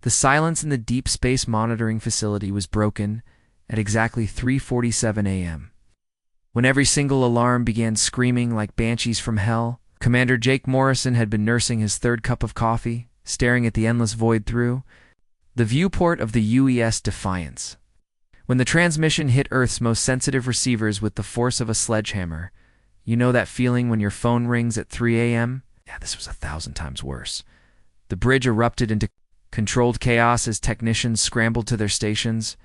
The silence in the deep space monitoring facility was broken at exactly 3:47 a.m. When every single alarm began screaming like banshees from hell, Commander Jake Morrison had been nursing his third cup of coffee, staring at the endless void through the viewport of the UES Defiance. When the transmission hit Earth's most sensitive receivers with the force of a sledgehammer, you know that feeling when your phone rings at 3 a.m.? Yeah, this was 1,000 times worse. The bridge erupted into controlled chaos as technicians scrambled to their stations.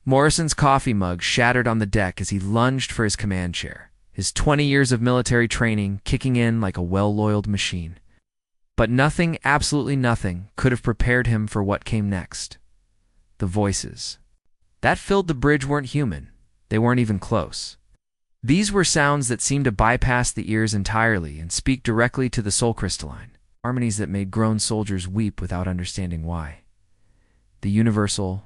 Morrison's coffee mug shattered on the deck as he lunged for his command chair, his 20 years of military training kicking in like a well-oiled machine. But nothing, absolutely nothing, could have prepared him for what came next. The voices that filled the bridge weren't human. They weren't even close. These were sounds that seemed to bypass the ears entirely and speak directly to the soul crystalline, harmonies that made grown soldiers weep without understanding why. The universal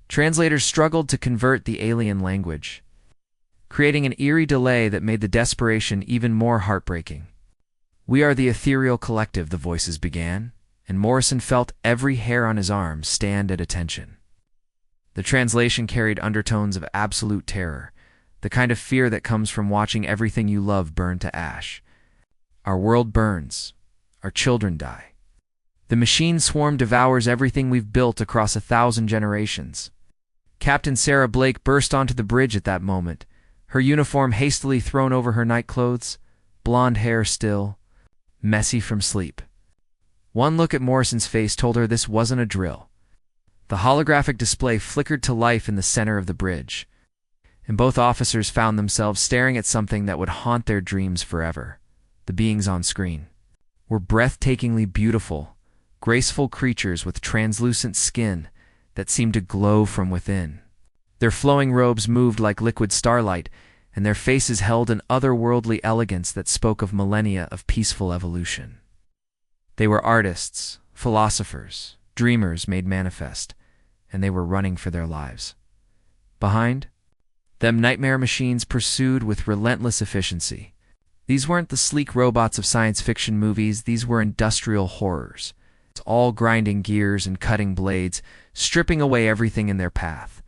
translators struggled to convert the alien language, creating an eerie delay that made the desperation even more heartbreaking. "We are the ethereal collective," the voices began, and Morrison felt every hair on his arm stand at attention. The translation carried undertones of absolute terror, the kind of fear that comes from watching everything you love burn to ash. Our world burns. Our children die. The machine swarm devours everything we've built across 1,000 generations. Captain Sarah Blake burst onto the bridge at that moment, her uniform hastily thrown over her nightclothes, blonde hair still, messy from sleep. One look at Morrison's face told her this wasn't a drill. The holographic display flickered to life in the center of the bridge, and both officers found themselves staring at something that would haunt their dreams forever. The beings on screen were breathtakingly beautiful, graceful creatures with translucent skin that seemed to glow from within. Their flowing robes moved like liquid starlight, and their faces held an otherworldly elegance that spoke of millennia of peaceful evolution. They were artists, philosophers, dreamers made manifest, and they were running for their lives. Behind them, nightmare machines pursued with relentless efficiency. These weren't the sleek robots of science fiction movies, these were industrial horrors, all grinding gears and cutting blades, stripping away everything in their path.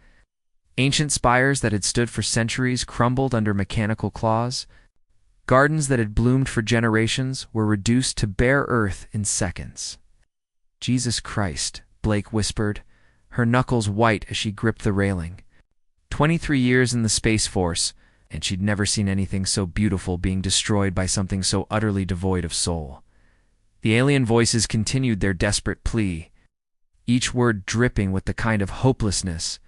Ancient spires that had stood for centuries crumbled under mechanical claws. Gardens that had bloomed for generations were reduced to bare earth in seconds. "Jesus Christ," Blake whispered, her knuckles white as she gripped the railing. 23 years in the Space Force, and she'd never seen anything so beautiful being destroyed by something so utterly devoid of soul. The alien voices continued their desperate plea, each word dripping with the kind of hopelessness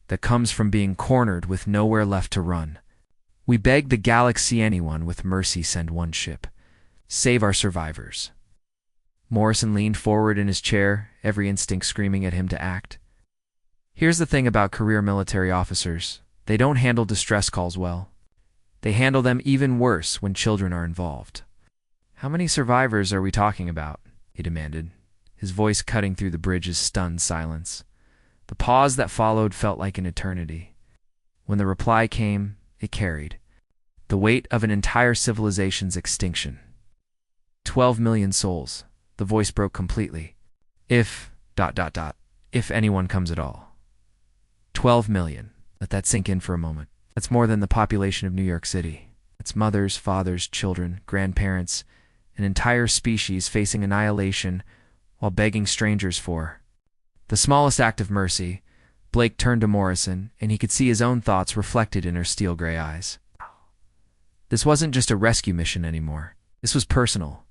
that comes from being cornered with nowhere left to run. "We beg the galaxy, anyone with mercy send one ship. Save our survivors." Morrison leaned forward in his chair, every instinct screaming at him to act. Here's the thing about career military officers. They don't handle distress calls well. They handle them even worse when children are involved. "How many survivors are we talking about?" he demanded, his voice cutting through the bridge's stunned silence. The pause that followed felt like an eternity. When the reply came, it carried the weight of an entire civilization's extinction. 12 million souls. The voice broke completely. If anyone comes at all. 12 million. Let that sink in for a moment. That's more than the population of New York City. It's mothers, fathers, children, grandparents, an entire species facing annihilation while begging strangers for the smallest act of mercy. Blake turned to Morrison, and he could see his own thoughts reflected in her steel-gray eyes. This wasn't just a rescue mission anymore. This was personal.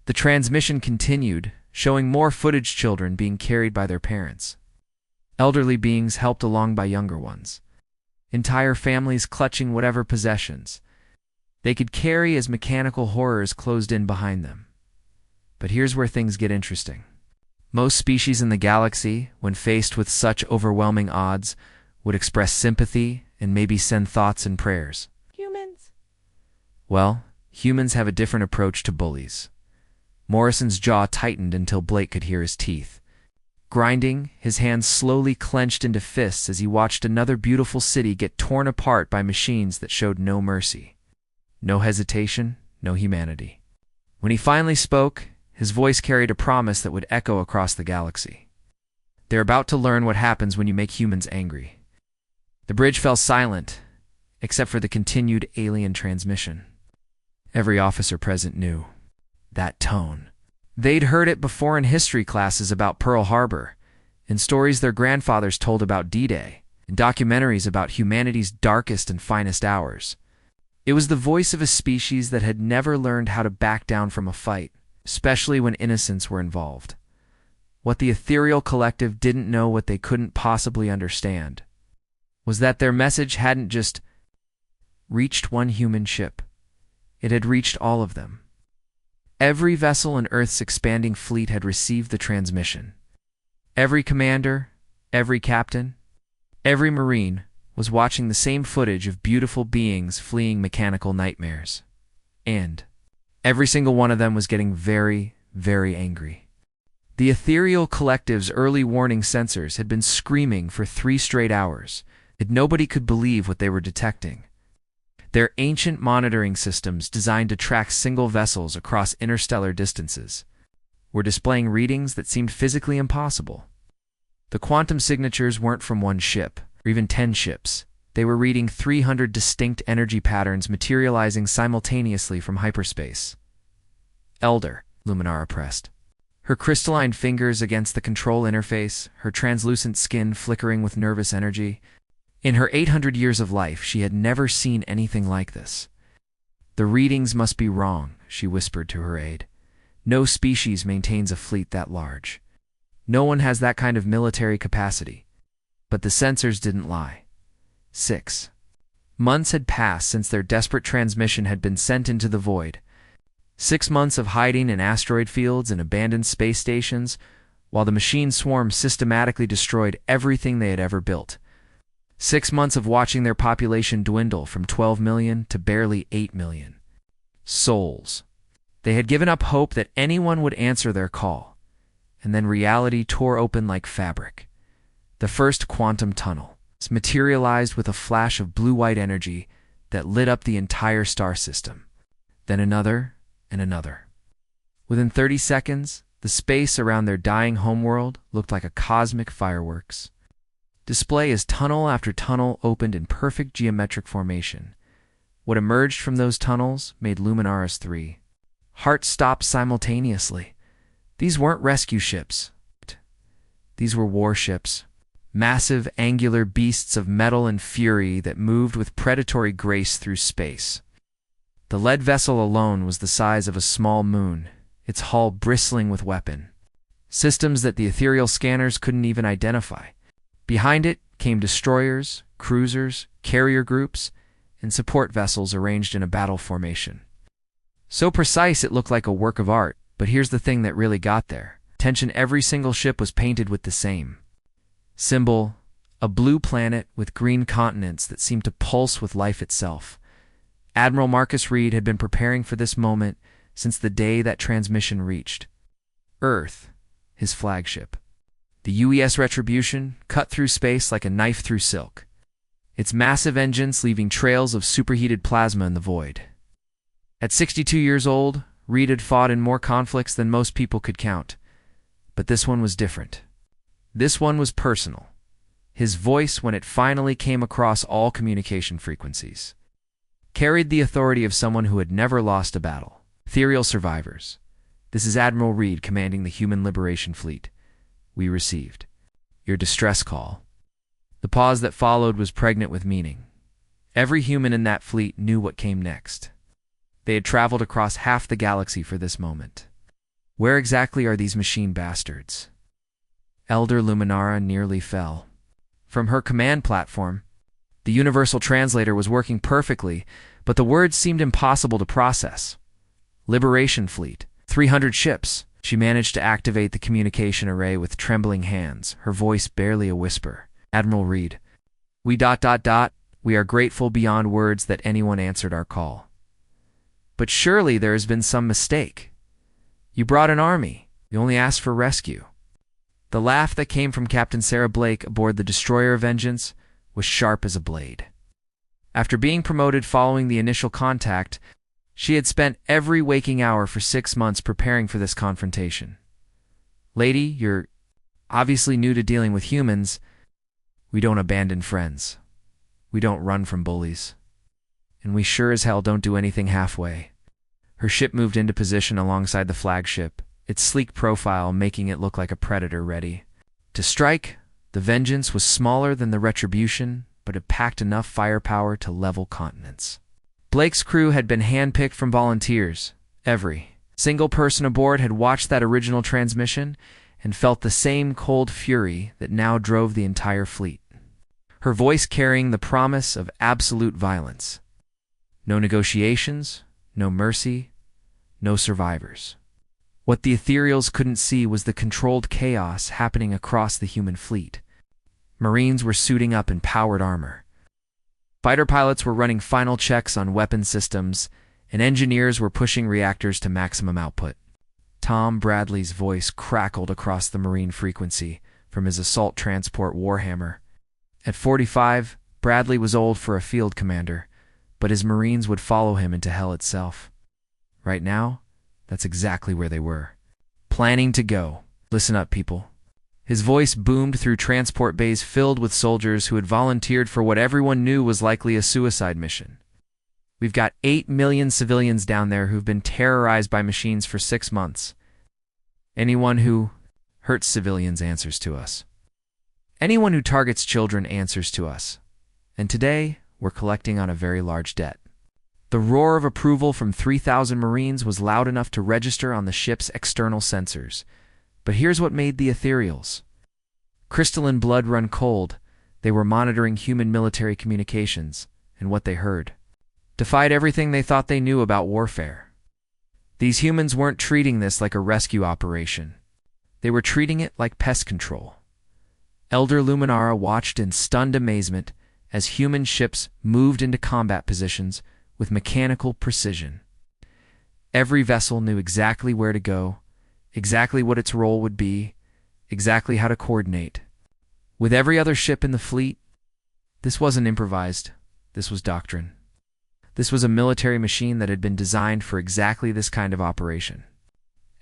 The transmission continued, showing more footage, children being carried by their parents, elderly beings helped along by younger ones, entire families clutching whatever possessions they could carry as mechanical horrors closed in behind them. But here's where things get interesting. Most species in the galaxy, when faced with such overwhelming odds, would express sympathy and maybe send thoughts and prayers. Humans? Well, humans have a different approach to bullies. Morrison's jaw tightened until Blake could hear his teeth. Grinding, his hands slowly clenched into fists as he watched another beautiful city get torn apart by machines that showed no mercy. No hesitation, no humanity. When he finally spoke, his voice carried a promise that would echo across the galaxy. They're about to learn what happens when you make humans angry. The bridge fell silent, except for the continued alien transmission. Every officer present knew that tone. They'd heard it before in history classes about Pearl Harbor, in stories their grandfathers told about D-Day, in documentaries about humanity's darkest and finest hours. It was the voice of a species that had never learned how to back down from a fight, especially when innocents were involved. What the ethereal collective didn't know, what they couldn't possibly understand, was that their message hadn't just reached one human ship. It had reached all of them. Every vessel in Earth's expanding fleet had received the transmission. Every commander, every captain, every Marine was watching the same footage of beautiful beings fleeing mechanical nightmares. And every single one of them was getting very, very angry. The ethereal collective's early warning sensors had been screaming for 3 straight hours, and nobody could believe what they were detecting. Their ancient monitoring systems, designed to track single vessels across interstellar distances, were displaying readings that seemed physically impossible. The quantum signatures weren't from one ship, or even 10 ships. They were reading 300 distinct energy patterns materializing simultaneously from hyperspace. Elder, Luminara pressed, her crystalline fingers against the control interface, her translucent skin flickering with nervous energy. In her 800 years of life, she had never seen anything like this. "The readings must be wrong," she whispered to her aide. "No species maintains a fleet that large. No one has that kind of military capacity." But the sensors didn't lie. 6 months had passed since their desperate transmission had been sent into the void. 6 months of hiding in asteroid fields and abandoned space stations, while the machine swarm systematically destroyed everything they had ever built. 6 months of watching their population dwindle from 12 million to barely 8 million. Souls. They had given up hope that anyone would answer their call. And then reality tore open like fabric. The first quantum tunnel materialized with a flash of blue-white energy that lit up the entire star system. Then another and another. Within 30 seconds, the space around their dying homeworld looked like a cosmic fireworks display as tunnel after tunnel opened in perfect geometric formation. What emerged from those tunnels made Luminara's 3 hearts stop simultaneously. These weren't rescue ships. These were warships. Massive, angular beasts of metal and fury that moved with predatory grace through space. The lead vessel alone was the size of a small moon, its hull bristling with weapon systems that the ethereal scanners couldn't even identify. Behind it came destroyers, cruisers, carrier groups, and support vessels arranged in a battle formation. So precise it looked like a work of art, but here's the thing that really got there. Attention, every single ship was painted with the same symbol, a blue planet with green continents that seemed to pulse with life itself. Admiral Marcus Reed had been preparing for this moment since the day that transmission reached Earth, his flagship. The UES Retribution cut through space like a knife through silk, its massive engines leaving trails of superheated plasma in the void. At 62 years old, Reed had fought in more conflicts than most people could count. But this one was different. This one was personal. His voice, when it finally came across all communication frequencies, carried the authority of someone who had never lost a battle. Ethereal survivors. This is Admiral Reed commanding the Human Liberation Fleet. We received your distress call. The pause that followed was pregnant with meaning. Every human in that fleet knew what came next. They had traveled across half the galaxy for this moment. Where exactly are these machine bastards? Elder Luminara nearly fell. From her command platform, the universal translator was working perfectly, but the words seemed impossible to process. Liberation Fleet, 300 ships. She managed to activate the communication array with trembling hands, her voice barely a whisper. Admiral Reed, we ... We are grateful beyond words that anyone answered our call. But surely there has been some mistake. You brought an army. You only asked for rescue. The laugh that came from Captain Sarah Blake aboard the Destroyer Vengeance was sharp as a blade. After being promoted following the initial contact, she had spent every waking hour for 6 months preparing for this confrontation. Lady, Obviously new to dealing with humans, we don't abandon friends. We don't run from bullies. And we sure as hell don't do anything halfway. Her ship moved into position alongside the flagship, its sleek profile making it look like a predator ready to strike. The Vengeance was smaller than the Retribution, but it packed enough firepower to level continents. Blake's crew had been handpicked from volunteers. Every single person aboard had watched that original transmission and felt the same cold fury that now drove the entire fleet. Her voice carrying the promise of absolute violence. No negotiations, no mercy, no survivors. What the ethereals couldn't see was the controlled chaos happening across the human fleet. Marines were suiting up in powered armor. Fighter pilots were running final checks on weapon systems, and engineers were pushing reactors to maximum output. Tom Bradley's voice crackled across the Marine frequency from his assault transport Warhammer. At 45, Bradley was old for a field commander, but his Marines would follow him into hell itself. Right now, that's exactly where they were. Planning to go. Listen up, people. His voice boomed through transport bays filled with soldiers who had volunteered for what everyone knew was likely a suicide mission. We've got 8 million civilians down there who've been terrorized by machines for 6 months. Anyone who hurts civilians answers to us. Anyone who targets children answers to us. And today, we're collecting on a very large debt. The roar of approval from 3,000 Marines was loud enough to register on the ship's external sensors. But here's what made the ethereals. Crystalline blood run cold. They were monitoring human military communications, and what they heard defied everything they thought they knew about warfare. These humans weren't treating this like a rescue operation. They were treating it like pest control. Elder Luminara watched in stunned amazement as human ships moved into combat positions with mechanical precision. Every vessel knew exactly where to go, exactly what its role would be, exactly how to coordinate. With every other ship in the fleet, this wasn't improvised, this was doctrine. This was a military machine that had been designed for exactly this kind of operation.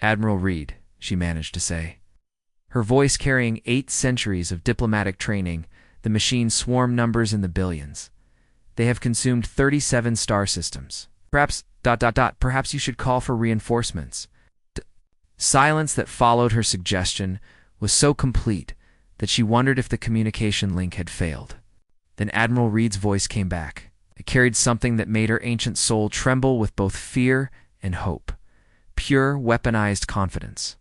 Admiral Reed, she managed to say. Her voice carrying 8 centuries of diplomatic training, the machine's swarm numbers in the billions. They have consumed 37 star systems. Perhaps you should call for reinforcements. Silence that followed her suggestion was so complete that she wondered if the communication link had failed. Then Admiral Reed's voice came back. It carried something that made her ancient soul tremble with both fear and hope. Pure, weaponized confidence.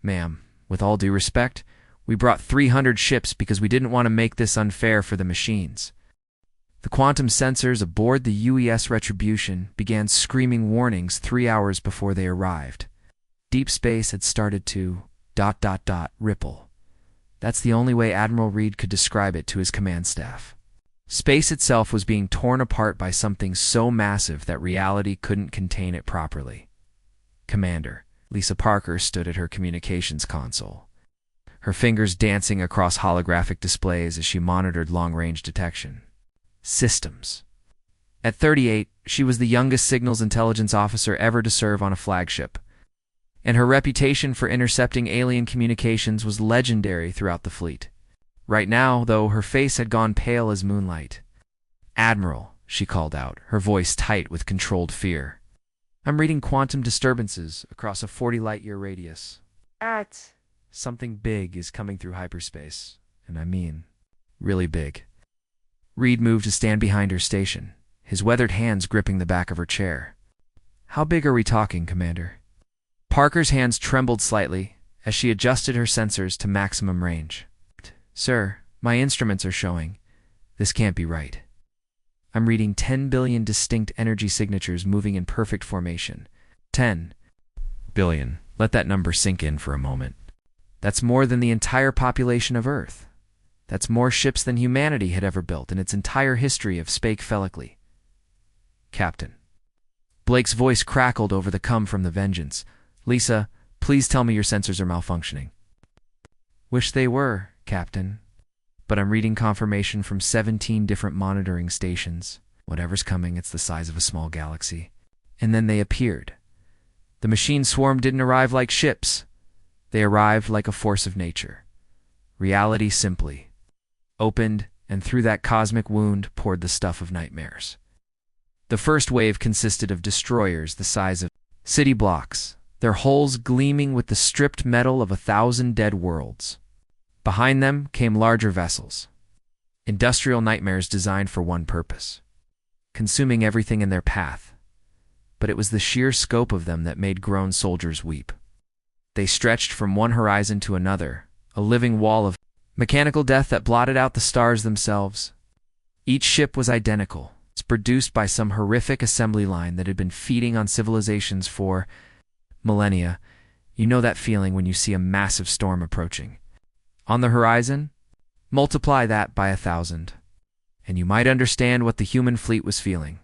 Ma'am, with all due respect, we brought 300 ships because we didn't want to make this unfair for the machines. The quantum sensors aboard the UES Retribution began screaming warnings 3 hours before they arrived. Deep space had started to ... ripple. That's the only way Admiral Reed could describe it to his command staff. Space itself was being torn apart by something so massive that reality couldn't contain it properly. Commander, Lisa Parker stood at her communications console, her fingers dancing across holographic displays as she monitored long-range detection. Systems. At 38, she was the youngest signals intelligence officer ever to serve on a flagship, and her reputation for intercepting alien communications was legendary throughout the fleet. Right now, though, her face had gone pale as moonlight. Admiral, she called out, her voice tight with controlled fear. I'm reading quantum disturbances across a 40-light-year radius. Something big is coming through hyperspace, and I mean, really big. Reed moved to stand behind her station, his weathered hands gripping the back of her chair. How big are we talking, Commander? Parker's hands trembled slightly as she adjusted her sensors to maximum range. Sir, my instruments are showing. This can't be right. I'm reading 10 billion distinct energy signatures moving in perfect formation. 10 billion. Let that number sink in for a moment. That's more than the entire population of Earth. That's more ships than humanity had ever built in its entire history of spake phelically. Captain. Blake's voice crackled over the come from the Vengeance. Lisa, please tell me your sensors are malfunctioning. Wish they were, Captain. But I'm reading confirmation from 17 different monitoring stations. Whatever's coming, it's the size of a small galaxy. And then they appeared. The machine swarm didn't arrive like ships. They arrived like a force of nature. Reality simply opened, and through that cosmic wound poured the stuff of nightmares. The first wave consisted of destroyers the size of city blocks, their hulls gleaming with the stripped metal of 1,000 dead worlds. Behind them came larger vessels, industrial nightmares designed for one purpose: consuming everything in their path. But it was the sheer scope of them that made grown soldiers weep. They stretched from one horizon to another, a living wall of mechanical death that blotted out the stars themselves. Each ship was identical. It's produced by some horrific assembly line that had been feeding on civilizations for millennia. You know that feeling when you see a massive storm approaching. On the horizon, multiply that by 1,000, and you might understand what the human fleet was feeling.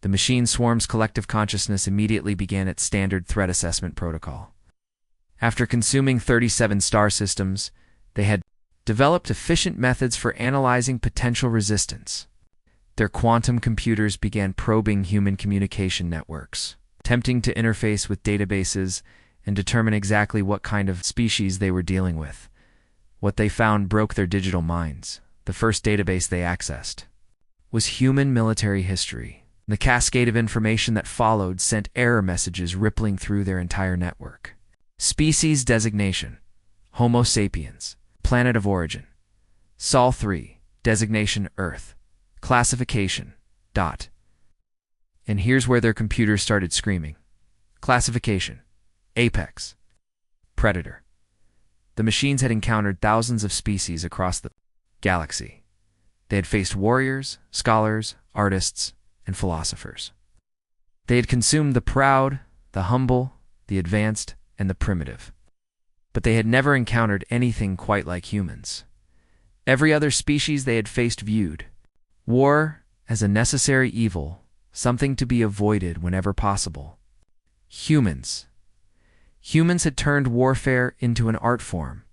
The machine swarm's collective consciousness immediately began its standard threat assessment protocol. After consuming 37 star systems, they had developed efficient methods for analyzing potential resistance. Their quantum computers began probing human communication networks, attempting to interface with databases and determine exactly what kind of species they were dealing with. What they found broke their digital minds. The first database they accessed was human military history. The cascade of information that followed sent error messages rippling through their entire network. Species designation: Homo sapiens. Planet of origin: Sol 3. Designation: Earth. Classification: Dot. And here's where their computers started screaming. Classification: Apex. Predator. The machines had encountered thousands of species across the galaxy. They had faced warriors, scholars, artists, and philosophers. They had consumed the proud, the humble, the advanced, and the primitive. But they had never encountered anything quite like humans. Every other species they had faced viewed war as a necessary evil, something to be avoided whenever possible. Humans. Humans had turned warfare into an art form.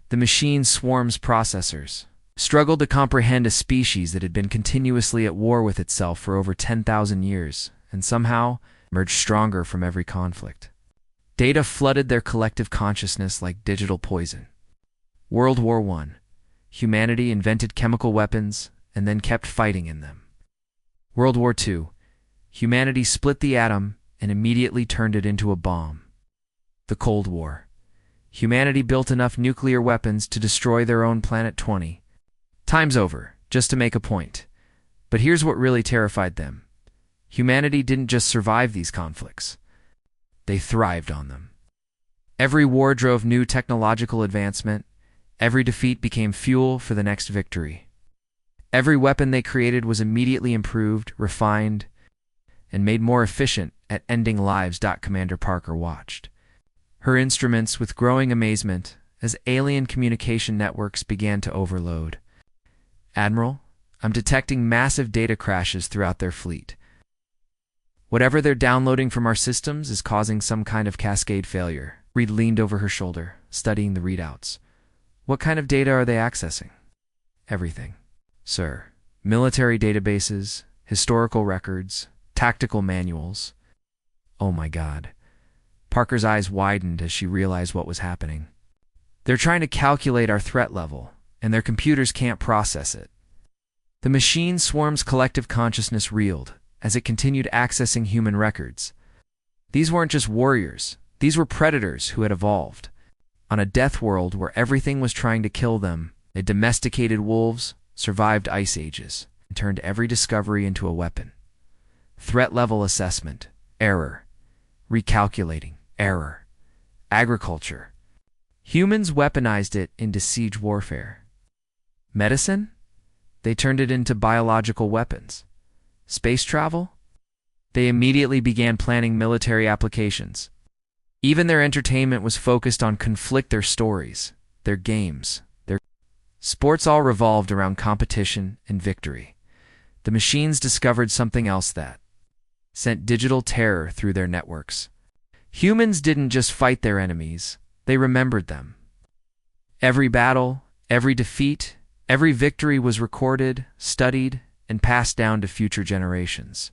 The machine swarm's processors struggled to comprehend a species that had been continuously at war with itself for over 10,000 years and somehow emerged stronger from every conflict. Data flooded their collective consciousness like digital poison. World War I. Humanity invented chemical weapons and then kept fighting in them. World War II. Humanity split the atom and immediately turned it into a bomb. The Cold War. Humanity built enough nuclear weapons to destroy their own planet 20 times over, just to make a point. But here's what really terrified them. Humanity didn't just survive these conflicts. They thrived on them. Every war drove new technological advancement. Every defeat became fuel for the next victory. Every weapon they created was immediately improved, refined, and made more efficient at ending lives. Commander Parker watched her instruments with growing amazement as alien communication networks began to overload. Admiral, I'm detecting massive data crashes throughout their fleet. Whatever they're downloading from our systems is causing some kind of cascade failure. Reed leaned over her shoulder, studying the readouts. What kind of data are they accessing? Everything, sir. Military databases, historical records, tactical manuals. Oh my God. Parker's eyes widened as she realized what was happening. They're trying to calculate our threat level, and their computers can't process it. The machine swarm's collective consciousness reeled as it continued accessing human records. These weren't just warriors. These were predators who had evolved. On a death world where everything was trying to kill them, they domesticated wolves, survived ice ages, and turned every discovery into a weapon. Threat level assessment. Error. Recalculating. Error. Agriculture. Humans weaponized it into siege warfare. Medicine? They turned it into biological weapons. Space travel? They immediately began planning military applications. Even their entertainment was focused on their stories, their games, their sports all revolved around competition and victory. The machines discovered something else that sent digital terror through their networks. Humans didn't just fight their enemies, they remembered them. Every battle, every defeat, every victory was recorded, studied, and passed down to future generations.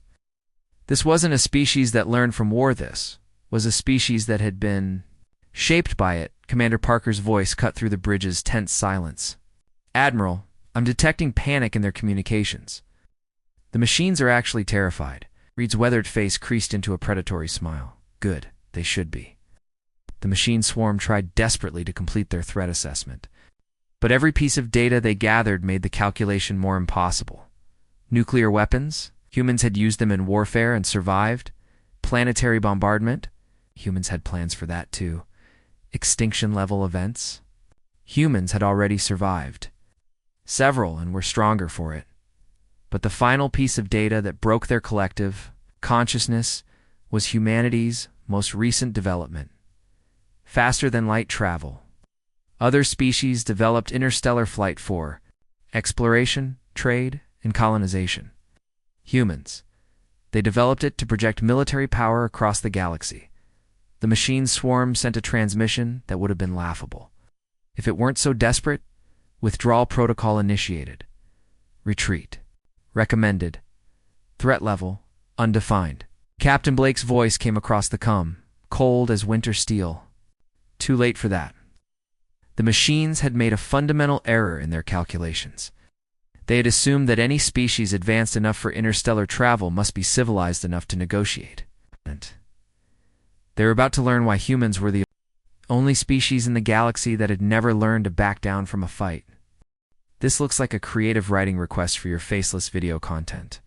This wasn't a species that learned from war. This was a species that had been Shaped by it, Commander Parker's voice cut through the bridge's tense silence. "Admiral, I'm detecting panic in their communications." "The machines are actually terrified." Reed's weathered face creased into a predatory smile. "Good, they should be." The machine swarm tried desperately to complete their threat assessment. But every piece of data they gathered made the calculation more impossible. Nuclear weapons? Humans had used them in warfare and survived. Planetary bombardment? Humans had plans for that too. Extinction-level events? Humans had already survived. Several, and were stronger for it. But the final piece of data that broke their collective consciousness was humanity's most recent development. Faster than light travel. Other species developed interstellar flight for exploration, trade, and colonization. Humans. They developed it to project military power across the galaxy. The machine swarm sent a transmission that would have been laughable. If it weren't so desperate, withdrawal protocol initiated. Retreat. Recommended. Threat level, undefined. Captain Blake's voice came across the comm, cold as winter steel. Too late for that. The machines had made a fundamental error in their calculations. They had assumed that any species advanced enough for interstellar travel must be civilized enough to negotiate. They were about to learn why humans were the only species in the galaxy that had never learned to back down from a fight. This looks like a creative writing request for your faceless video content.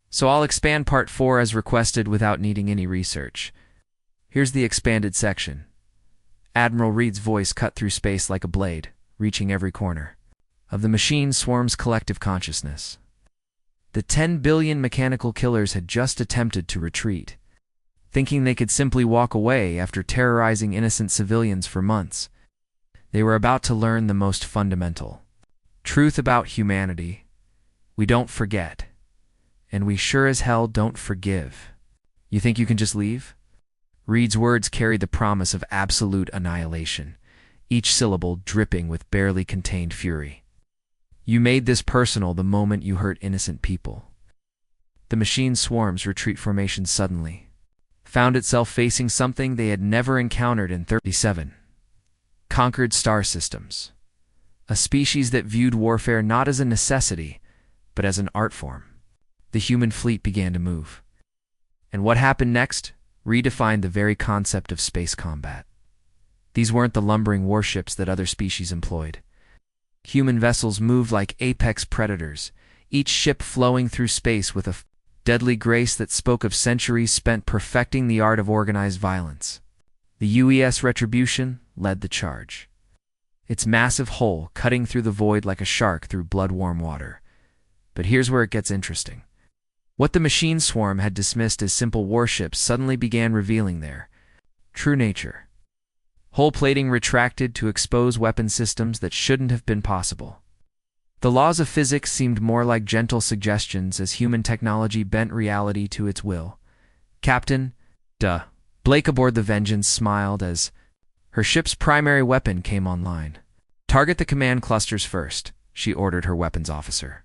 So I'll expand part 4 as requested without needing any research. Here's the expanded section. Admiral Reed's voice cut through space like a blade, reaching every corner of the machine swarm's collective consciousness. The 10 billion mechanical killers had just attempted to retreat, thinking they could simply walk away after terrorizing innocent civilians for months. They were about to learn the most fundamental truth about humanity. We don't forget. And we sure as hell don't forgive. You think you can just leave? Reed's words carried the promise of absolute annihilation, each syllable dripping with barely contained fury. You made this personal the moment you hurt innocent people. The machine swarm's retreat formation suddenly found itself facing something they had never encountered in 37. Conquered star systems. A species that viewed warfare not as a necessity, but as an art form. The human fleet began to move. And what happened next redefined the very concept of space combat. These weren't the lumbering warships that other species employed. Human vessels moved like apex predators, each ship flowing through space with a deadly grace that spoke of centuries spent perfecting the art of organized violence. The UES Retribution led the charge. Its massive hull cutting through the void like a shark through blood-warm water. But here's where it gets interesting. What the machine swarm had dismissed as simple warships suddenly began revealing their true nature. Hull plating retracted to expose weapon systems that shouldn't have been possible. The laws of physics seemed more like gentle suggestions as human technology bent reality to its will. Captain, Blake aboard the Vengeance smiled as her ship's primary weapon came online. Target the command clusters first, she ordered her weapons officer.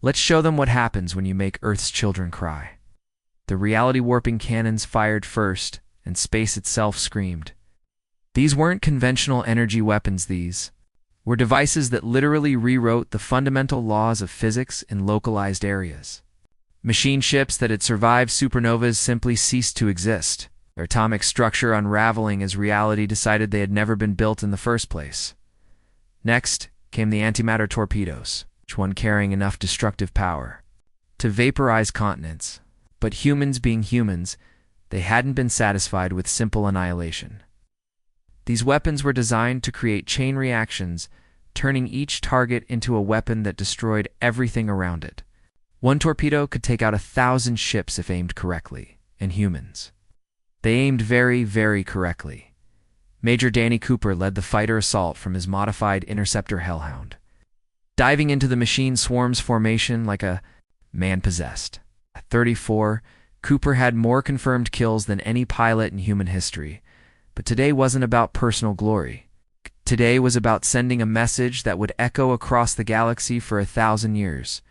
Let's show them what happens when you make Earth's children cry. The reality-warping cannons fired first, and space itself screamed. These weren't conventional energy weapons, these were devices that literally rewrote the fundamental laws of physics in localized areas. Machine ships that had survived supernovas simply ceased to exist, their atomic structure unraveling as reality decided they had never been built in the first place. Next came the antimatter torpedoes, each one carrying enough destructive power to vaporize continents. But humans being humans, they hadn't been satisfied with simple annihilation. These weapons were designed to create chain reactions, turning each target into a weapon that destroyed everything around it. One torpedo could take out 1,000 ships if aimed correctly, and humans. They aimed very, very correctly. Major Danny Cooper led the fighter assault from his modified interceptor Hellhound, diving into the machine swarm's formation like a man possessed. At 34, Cooper had more confirmed kills than any pilot in human history. But today wasn't about personal glory. Today was about sending a message that would echo across the galaxy for 1,000 years.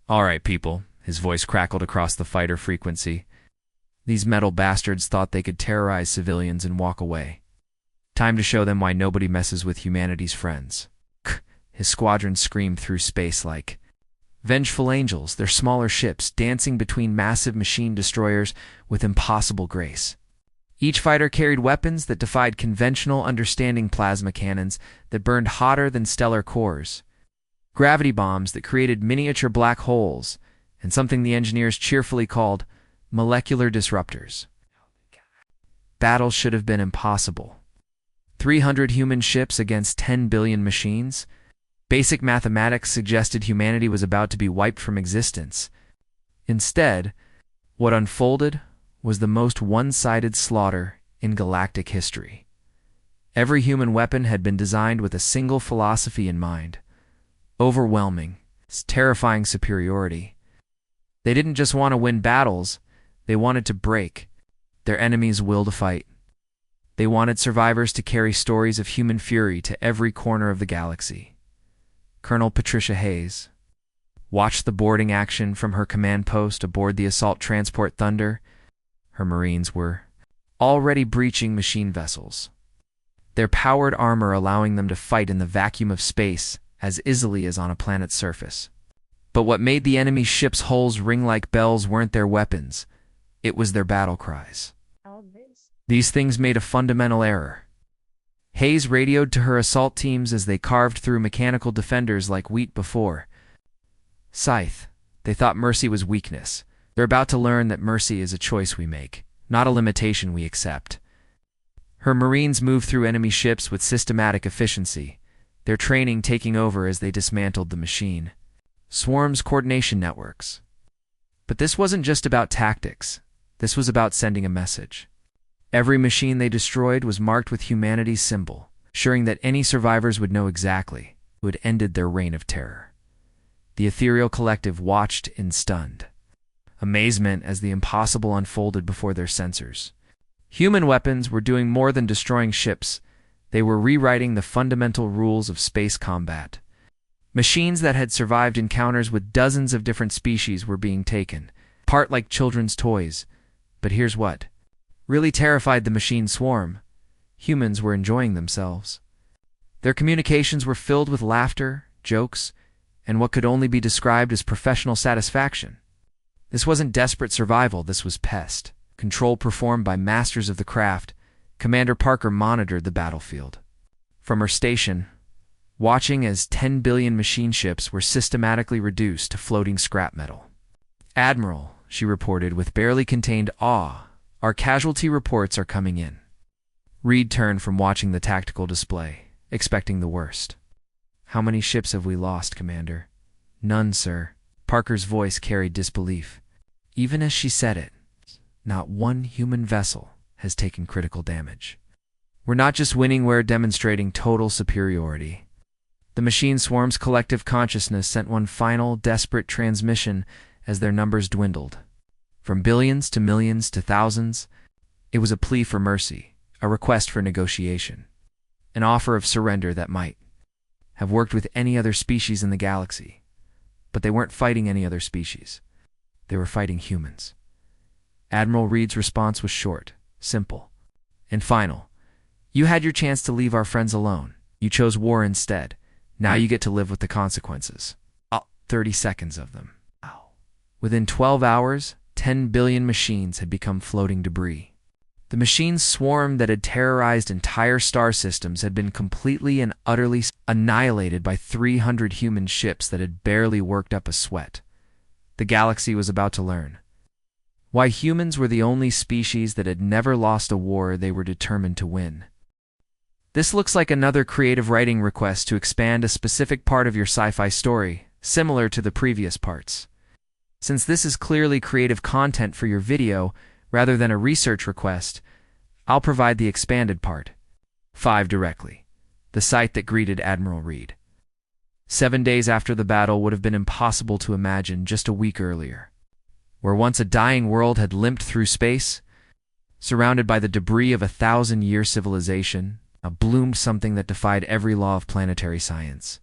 All right, people, his voice crackled across the fighter frequency. These metal bastards thought they could terrorize civilians and walk away. Time to show them why nobody messes with humanity's friends. His squadron screamed through space like vengeful angels, their smaller ships dancing between massive machine destroyers with impossible grace. Each fighter carried weapons that defied conventional understanding, plasma cannons that burned hotter than stellar cores, gravity bombs that created miniature black holes, and something the engineers cheerfully called molecular disruptors. Battle should have been impossible. 300 human ships against 10 billion machines? Basic mathematics suggested humanity was about to be wiped from existence. Instead, what unfolded was the most one-sided slaughter in galactic history. Every human weapon had been designed with a single philosophy in mind: overwhelming, terrifying superiority. They didn't just want to win battles, they wanted to break their enemies' will to fight. They wanted survivors to carry stories of human fury to every corner of the galaxy. Colonel Patricia Hayes watched the boarding action from her command post aboard the assault transport Thunder. Her Marines were already breaching machine vessels, their powered armor allowing them to fight in the vacuum of space as easily as on a planet's surface. But what made the enemy ship's hulls ring like bells weren't their weapons, it was their battle cries. These things made a fundamental error. Hayes radioed to her assault teams as they carved through mechanical defenders like wheat before. Scythe, they thought mercy was weakness. They're about to learn that mercy is a choice we make, not a limitation we accept. Her Marines moved through enemy ships with systematic efficiency, their training taking over as they dismantled the machine. Swarms coordination networks. But this wasn't just about tactics. This was about sending a message. Every machine they destroyed was marked with humanity's symbol, ensuring that any survivors would know exactly who had ended their reign of terror. The ethereal collective watched in stunned amazement as the impossible unfolded before their sensors. Human weapons were doing more than destroying ships. They were rewriting the fundamental rules of space combat. Machines that had survived encounters with dozens of different species were being taken, apart like children's toys. But here's what really terrified the machine swarm: humans were enjoying themselves. Their communications were filled with laughter, jokes, and what could only be described as professional satisfaction. This wasn't desperate survival, this was pest control performed by masters of the craft. Commander Parker monitored the battlefield from her station, watching as 10 billion machine ships were systematically reduced to floating scrap metal. "Admiral," she reported with barely contained awe, "our casualty reports are coming in." Reed turned from watching the tactical display, expecting the worst. "How many ships have we lost, Commander?" "None, sir." Parker's voice carried disbelief. Even as she said it, not one human vessel has taken critical damage. "We're not just winning, we're demonstrating total superiority." The machine swarm's collective consciousness sent one final, desperate transmission as their numbers dwindled. From billions to millions to thousands, it was a plea for mercy, a request for negotiation, an offer of surrender that might have worked with any other species in the galaxy. But they weren't fighting any other species. They were fighting humans. Admiral Reed's response was short, simple, and final. "You had your chance to leave our friends alone. You chose war instead. Now you get to live with the consequences." 30 seconds of them. Within 12 hours, 10 billion machines had become floating debris. The machine swarm that had terrorized entire star systems had been completely and utterly annihilated by 300 human ships that had barely worked up a sweat. The galaxy was about to learn why humans were the only species that had never lost a war they were determined to win. This looks like another creative writing request to expand a specific part of your sci-fi story, similar to the previous parts. Since this is clearly creative content for your video rather than a research request, I'll provide the expanded part. 5 directly. The sight that greeted Admiral Reed. 7 days after the battle would have been impossible to imagine just a week earlier. Where once a dying world had limped through space, surrounded by the debris of a 1,000-year civilization, bloomed something that defied every law of planetary science.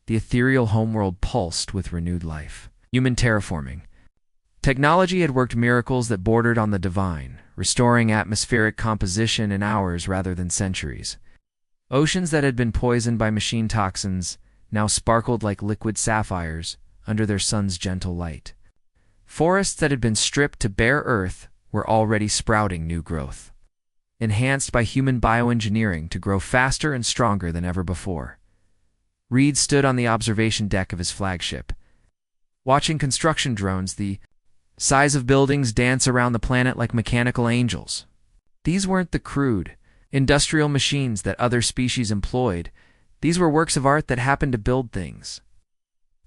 The ethereal homeworld pulsed with renewed life. Human terraforming. Technology had worked miracles that bordered on the divine, restoring atmospheric composition in hours rather than centuries. Oceans that had been poisoned by machine toxins now sparkled like liquid sapphires under their sun's gentle light. Forests that had been stripped to bare earth were already sprouting new growth, enhanced by human bioengineering to grow faster and stronger than ever before. Reed stood on the observation deck of his flagship, watching construction drones the size of buildings dance around the planet like mechanical angels. These weren't the crude, industrial machines that other species employed. These were works of art that happened to build things.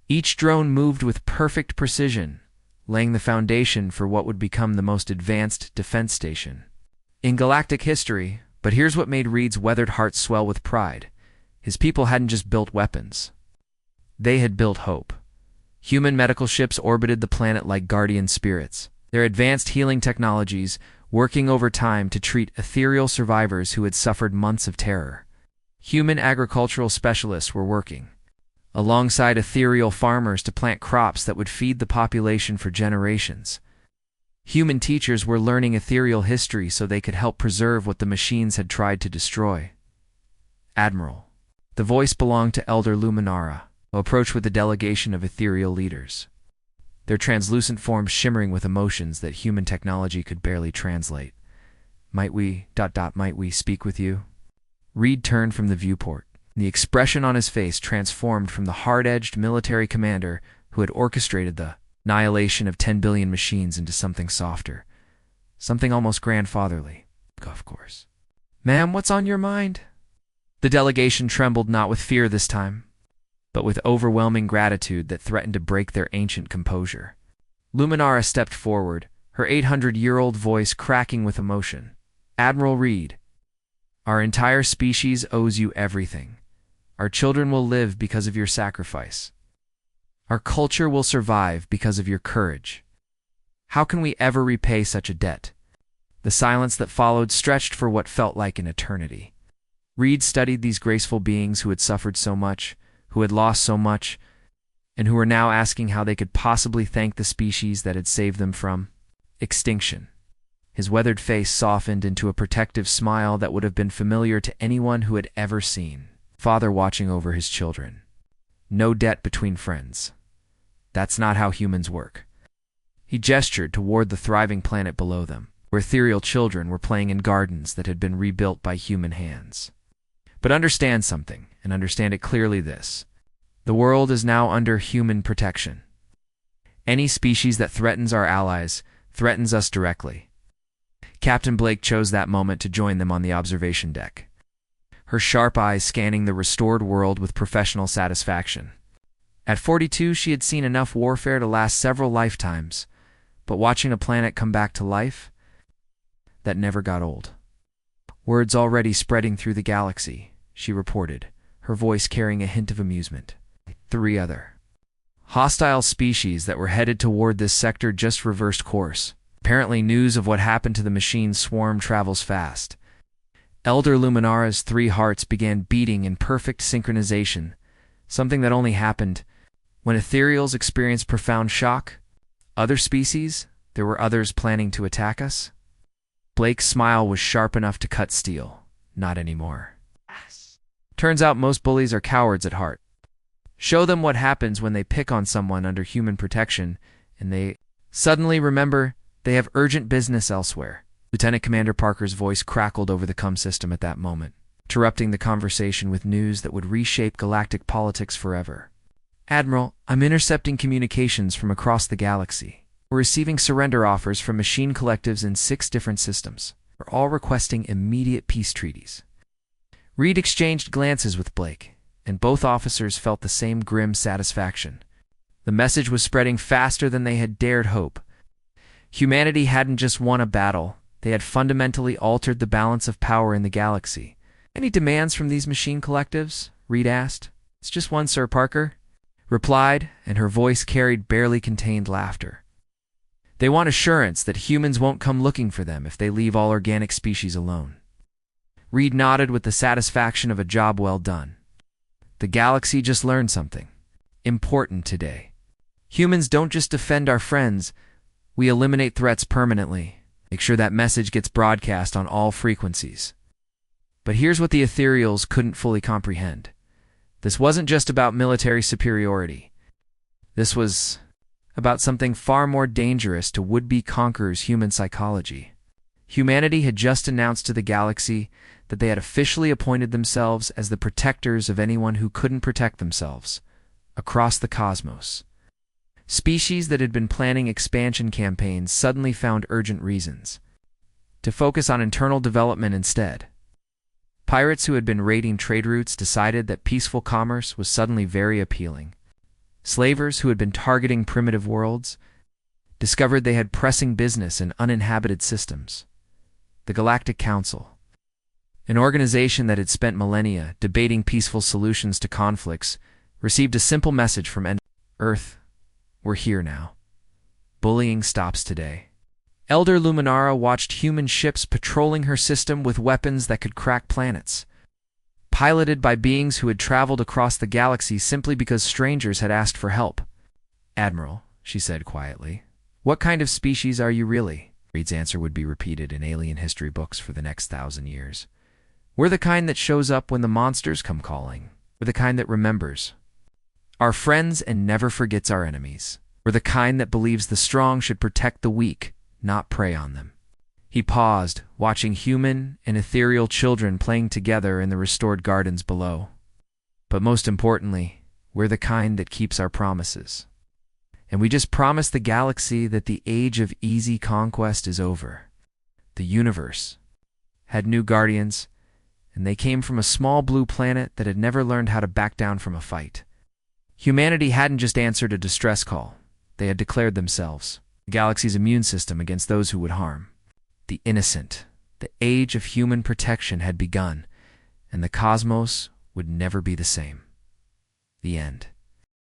Each drone moved with perfect precision, laying the foundation for what would become the most advanced defense station in galactic history. But here's what made Reed's weathered heart swell with pride. His people hadn't just built weapons. They had built hope. Human medical ships orbited the planet like guardian spirits, their advanced healing technologies working overtime to treat ethereal survivors who had suffered months of terror. Human agricultural specialists were working alongside ethereal farmers to plant crops that would feed the population for generations. Human teachers were learning ethereal history so they could help preserve what the machines had tried to destroy. Admiral. The voice belonged to Elder Luminara, who approached with a delegation of ethereal leaders, their translucent forms shimmering with emotions that human technology could barely translate. Might we speak with you? Reed turned from the viewport. The expression on his face transformed from the hard-edged military commander who had orchestrated the annihilation of 10 billion machines into something softer, something almost grandfatherly. Of course. Ma'am, what's on your mind? The delegation trembled not with fear this time, but with overwhelming gratitude that threatened to break their ancient composure. Luminara stepped forward, her 800-year-old voice cracking with emotion. Admiral Reed, our entire species owes you everything. Our children will live because of your sacrifice. Our culture will survive because of your courage. How can we ever repay such a debt? The silence that followed stretched for what felt like an eternity. Reed studied these graceful beings who had suffered so much, who had lost so much, and who were now asking how they could possibly thank the species that had saved them from extinction. His weathered face softened into a protective smile that would have been familiar to anyone who had ever seen father watching over his children. No debt between friends. That's not how humans work. He gestured toward the thriving planet below them, where ethereal children were playing in gardens that had been rebuilt by human hands. But understand something, and understand it clearly this. The world is now under human protection. Any species that threatens our allies threatens us directly. Captain Blake chose that moment to join them on the observation deck, her sharp eyes scanning the restored world with professional satisfaction. At 42, she had seen enough warfare to last several lifetimes, but watching a planet come back to life, that never got old. Words already spreading through the galaxy, she reported, her voice carrying a hint of amusement. 3 other hostile species that were headed toward this sector just reversed course. Apparently news of what happened to the machine swarm travels fast. Elder Luminara's 3 hearts began beating in perfect synchronization, something that only happened when ethereals experienced profound shock. Other species? There were others planning to attack us? Blake's smile was sharp enough to cut steel. Not anymore. Turns out most bullies are cowards at heart. Show them what happens when they pick on someone under human protection, and they suddenly remember they have urgent business elsewhere. Lieutenant Commander Parker's voice crackled over the comm system at that moment, interrupting the conversation with news that would reshape galactic politics forever. Admiral, I'm intercepting communications from across the galaxy. We're receiving surrender offers from machine collectives in 6 different systems. We're all requesting immediate peace treaties. Reed exchanged glances with Blake, and both officers felt the same grim satisfaction. The message was spreading faster than they had dared hope. Humanity hadn't just won a battle, they had fundamentally altered the balance of power in the galaxy. Any demands from these machine collectives? Reed asked. It's just one, Sir Parker, replied, and her voice carried barely contained laughter. They want assurance that humans won't come looking for them if they leave all organic species alone. Reed nodded with the satisfaction of a job well done. The galaxy just learned something important today. Humans don't just defend our friends, We eliminate threats permanently. Make sure that message gets broadcast on all frequencies. But here's what the ethereals couldn't fully comprehend. This wasn't just about military superiority. This was about something far more dangerous to would-be conquerors' human psychology. Humanity had just announced to the galaxy that they had officially appointed themselves as the protectors of anyone who couldn't protect themselves across the cosmos. Species that had been planning expansion campaigns suddenly found urgent reasons to focus on internal development instead. Pirates who had been raiding trade routes decided that peaceful commerce was suddenly very appealing. Slavers who had been targeting primitive worlds discovered they had pressing business in uninhabited systems. The Galactic Council, an organization that had spent millennia debating peaceful solutions to conflicts, received a simple message from Earth: we're here now. Bullying stops today. Elder Luminara watched human ships patrolling her system with weapons that could crack planets, piloted by beings who had traveled across the galaxy simply because strangers had asked for help. "Admiral," she said quietly, "what kind of species are you really?" Reed's answer would be repeated in alien history books for the next 1,000 years. "We're the kind that shows up when the monsters come calling. We're the kind that remembers our friends and never forgets our enemies. We're the kind that believes the strong should protect the weak, not prey on them." He paused, watching human and ethereal children playing together in the restored gardens below. "But most importantly, we're the kind that keeps our promises. And we just promised the galaxy that the age of easy conquest is over. The universe had new guardians, and they came from a small blue planet that had never learned how to back down from a fight. Humanity hadn't just answered a distress call. They had declared themselves the galaxy's immune system against those who would harm the innocent. The age of human protection had begun, and the cosmos would never be the same. The end.